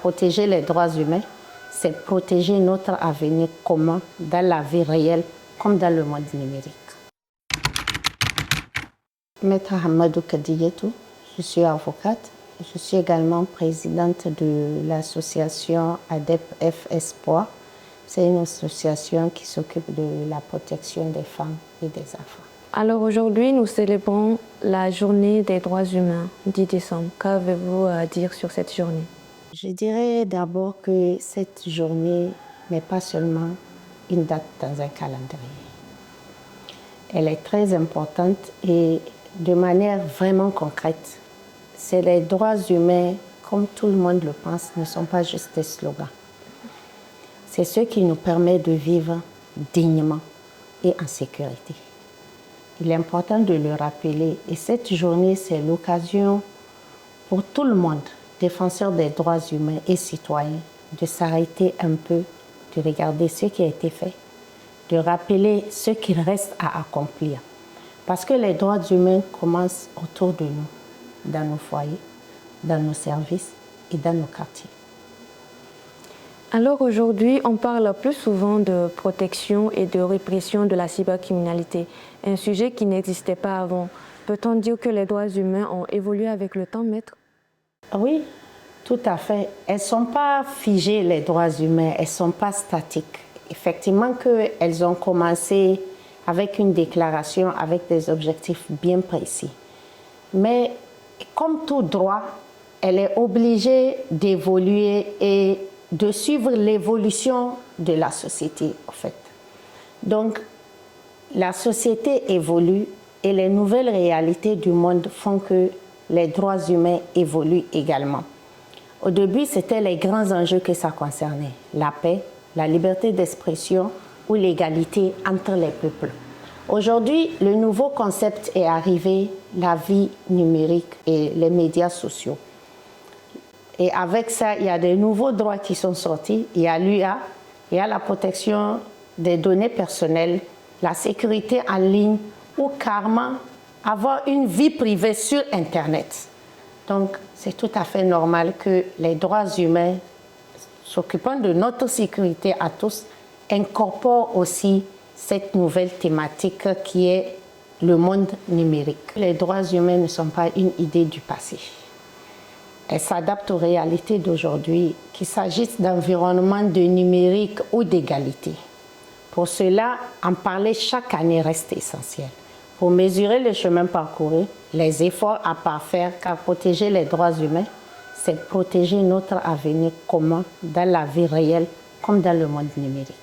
protéger les droits humains, c'est protéger notre avenir commun dans la vie réelle comme dans le monde numérique. Maître Hamadou Kadiyetou, je suis avocate. Je suis également présidente de l'association ADEP-F Espoir. C'est une association qui s'occupe de la protection des femmes et des enfants. Alors aujourd'hui, nous célébrons la journée des droits humains, 10 décembre. Qu'avez-vous à dire sur cette journée? Je dirais d'abord que cette journée n'est pas seulement une date dans un calendrier. Elle est très importante et de manière vraiment concrète. C'est les droits humains, comme tout le monde le pense, ne sont pas juste des slogans. C'est ce qui nous permet de vivre dignement et en sécurité. Il est important de le rappeler et cette journée, c'est l'occasion pour tout le monde, défenseurs des droits humains et citoyens, de s'arrêter un peu, de regarder ce qui a été fait, de rappeler ce qu'il reste à accomplir. Parce que les droits humains commencent autour de nous, dans nos foyers, dans nos services et dans nos quartiers. Alors aujourd'hui, on parle plus souvent de protection et de répression de la cybercriminalité, un sujet qui n'existait pas avant. Peut-on dire que les droits humains ont évolué avec le temps, maître? Oui, tout à fait. Elles ne sont pas figées, les droits humains, elles ne sont pas statiques. Effectivement qu'elles ont commencé avec une déclaration, avec des objectifs bien précis. Mais comme tout droit, elle est obligée d'évoluer et de suivre l'évolution de la société, en fait. Donc, la société évolue et les nouvelles réalités du monde font que les droits humains évoluent également. Au début, c'était les grands enjeux que ça concernait, la paix, la liberté d'expression ou l'égalité entre les peuples. Aujourd'hui, le nouveau concept est arrivé, la vie numérique et les médias sociaux. Et avec ça, il y a de nouveaux droits qui sont sortis. Il y a l'UA, il y a la protection des données personnelles, la sécurité en ligne ou carrément avoir une vie privée sur Internet. Donc, c'est tout à fait normal que les droits humains, s'occupant de notre sécurité à tous, incorporent aussi cette nouvelle thématique qui est le monde numérique. Les droits humains ne sont pas une idée du passé. Elles s'adaptent aux réalités d'aujourd'hui, qu'il s'agisse d'environnement, de numérique ou d'égalité. Pour cela, en parler chaque année reste essentiel. Pour mesurer le chemin parcouru, les efforts à parfaire, car protéger les droits humains, c'est protéger notre avenir commun dans la vie réelle comme dans le monde numérique.